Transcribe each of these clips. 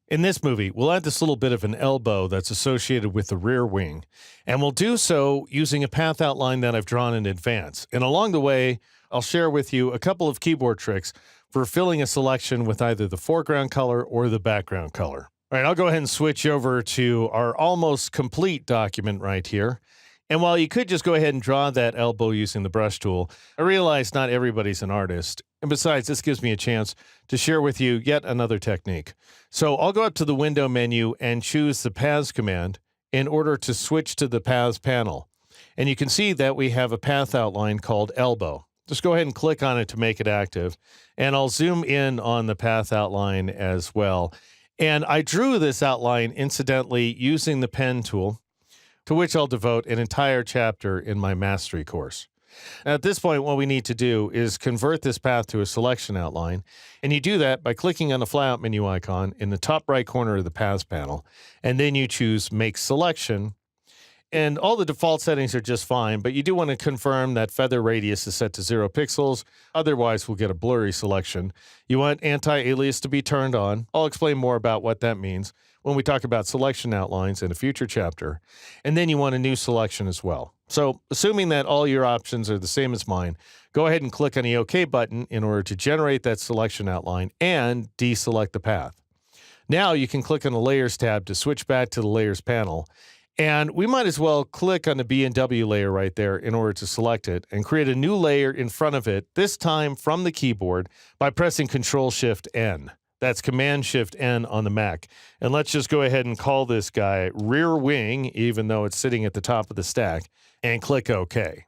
In this movie, we'll add this little bit of an elbow that's associated with the rear wing, and we'll do so using a path outline that I've drawn in advance. And along the way, I'll share with you a couple of keyboard tricks for filling a selection with either the foreground color or the background color. All right, I'll go ahead and switch over to our almost complete document right here. And while you could just go ahead and draw that elbow using the brush tool, I realize not everybody's an artist. And besides, this gives me a chance to share with you yet another technique. So I'll go up to the window menu and choose the Paths command in order to switch to the Paths panel. And you can see that we have a path outline called elbow. Just go ahead and click on it to make it active. And I'll zoom in on the path outline as well. And I drew this outline incidentally using the pen tool, to which I'll devote an entire chapter in my mastery course. Now, at this point, what we need to do is convert this path to a selection outline, and you do that by clicking on the flyout menu icon in the top right corner of the Paths panel, and then you choose Make Selection, and all the default settings are just fine, but you do want to confirm that feather radius is set to 0 pixels, otherwise we'll get a blurry selection. You want anti-alias to be turned on. I'll explain more about what that means when we talk about selection outlines in a future chapter. And then you want a new selection as well. So assuming that all your options are the same as mine, go ahead and click on the OK button in order to generate that selection outline and deselect the path. Now you can click on the Layers tab to switch back to the Layers panel. And we might as well click on the B&W layer right there in order to select it and create a new layer in front of it, this time from the keyboard by pressing Control-Shift-N. That's Command-Shift-N on the Mac. And let's just go ahead and call this guy Rear Wing, even though it's sitting at the top of the stack, and click OK.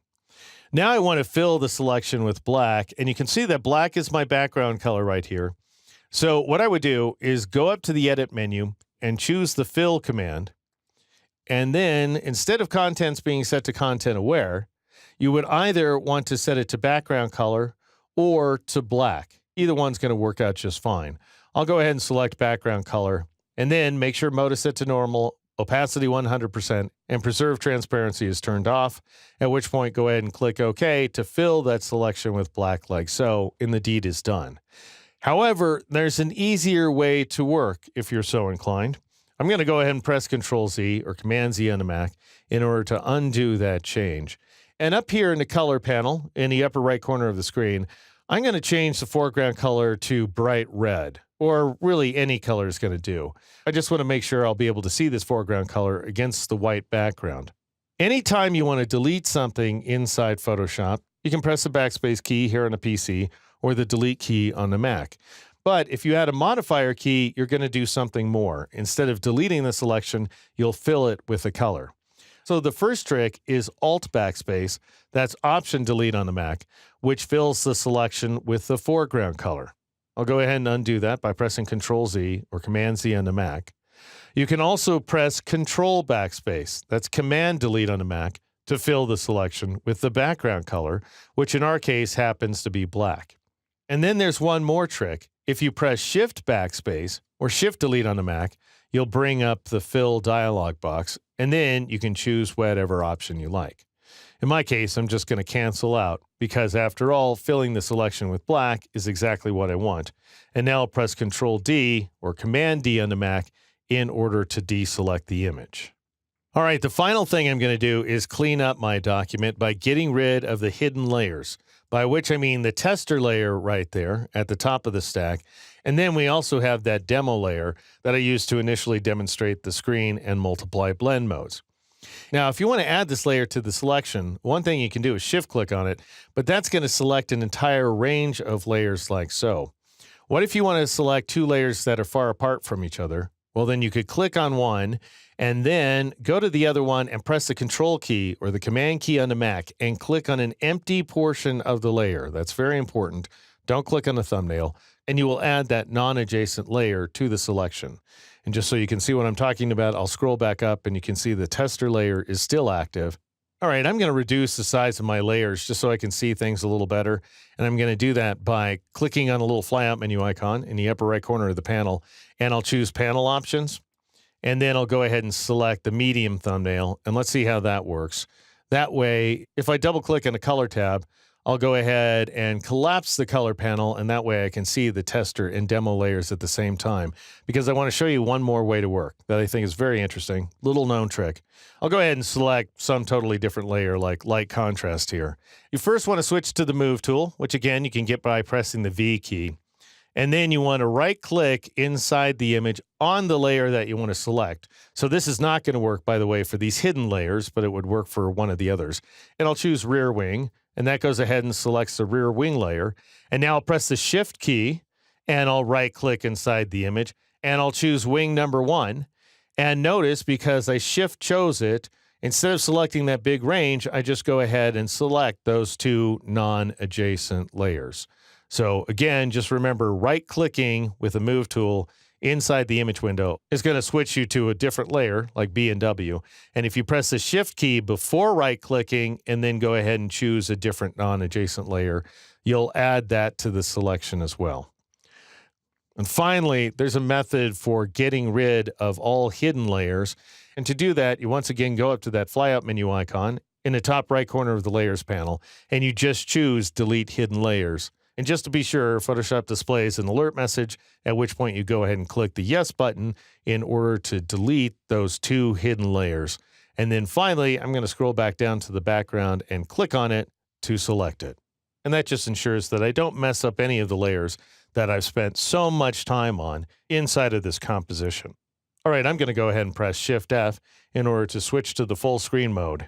Now I want to fill the selection with black, and you can see that black is my background color right here. So what I would do is go up to the Edit menu and choose the Fill command. And then instead of contents being set to content aware, you would either want to set it to background color or to black. Either one's going to work out just fine. I'll go ahead and select background color and then make sure mode is set to normal, opacity 100%, and preserve transparency is turned off, at which point go ahead and click OK to fill that selection with black like so, and the deed is done. However, there's an easier way to work if you're so inclined. I'm going to go ahead and press Control-Z or Command-Z on the Mac in order to undo that change. And up here in the color panel, in the upper right corner of the screen, I'm going to change the foreground color to bright red, or really any color is going to do. I just want to make sure I'll be able to see this foreground color against the white background. Anytime you want to delete something inside Photoshop, you can press the backspace key here on the PC or the delete key on the Mac. But if you add a modifier key, you're going to do something more. Instead of deleting the selection, you'll fill it with a color. So the first trick is Alt Backspace, that's Option Delete on the Mac, which fills the selection with the foreground color. I'll go ahead and undo that by pressing Control-Z or Command-Z on the Mac. You can also press Control Backspace, that's Command Delete on the Mac, to fill the selection with the background color, which in our case happens to be black. And then there's one more trick. If you press Shift Backspace or Shift Delete on the Mac, you'll bring up the Fill dialog box, and then you can choose whatever option you like. In my case, I'm just going to cancel out, because after all, filling the selection with black is exactly what I want. And now I'll press Control-D or Command-D on the Mac in order to deselect the image. All right, the final thing I'm going to do is clean up my document by getting rid of the hidden layers, by which I mean the tester layer right there at the top of the stack. And then we also have that demo layer that I used to initially demonstrate the screen and multiply blend modes. Now, if you want to add this layer to the selection, one thing you can do is shift-click on it, but that's going to select an entire range of layers like so. What if you want to select two layers that are far apart from each other? Well, then you could click on one and then go to the other one and press the Control key or the Command key on the Mac and click on an empty portion of the layer. That's very important. Don't click on the thumbnail, and you will add that non-adjacent layer to the selection. And just so you can see what I'm talking about, I'll scroll back up and you can see the tester layer is still active. All right, I'm going to reduce the size of my layers just so I can see things a little better. And I'm going to do that by clicking on the little flyout menu icon in the upper right corner of the panel, and I'll choose Panel Options. And then I'll go ahead and select the medium thumbnail, and let's see how that works. That way, if I double click on the color tab, I'll go ahead and collapse the color panel, and that way I can see the tester and demo layers at the same time, because I want to show you one more way to work that I think is very interesting, little known trick. I'll go ahead and select some totally different layer like light contrast here. You first want to switch to the Move tool, which again you can get by pressing the V key. And then you want to right-click inside the image on the layer that you want to select. So this is not going to work, by the way, for these hidden layers, but it would work for one of the others. And I'll choose Rear Wing, and that goes ahead and selects the Rear Wing layer. And now I'll press the Shift key, and I'll right-click inside the image, and I'll choose Wing number 1. And notice, because I Shift chose it, instead of selecting that big range, I just go ahead and select those two non-adjacent layers. So again, just remember right-clicking with the Move tool inside the image window is going to switch you to a different layer like B and W. And if you press the Shift key before right-clicking and then go ahead and choose a different non-adjacent layer, you'll add that to the selection as well. And finally, there's a method for getting rid of all hidden layers. And to do that, you once again go up to that flyout menu icon in the top right corner of the Layers panel, and you just choose Delete Hidden Layers. And just to be sure, Photoshop displays an alert message, at which point you go ahead and click the Yes button in order to delete those two hidden layers. And then finally, I'm going to scroll back down to the background and click on it to select it. And that just ensures that I don't mess up any of the layers that I've spent so much time on inside of this composition. All right, I'm going to go ahead and press Shift F in order to switch to the full screen mode.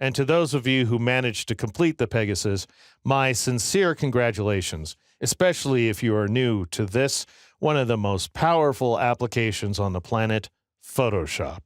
And to those of you who managed to complete the Pegasus, my sincere congratulations, especially if you are new to this, one of the most powerful applications on the planet, Photoshop.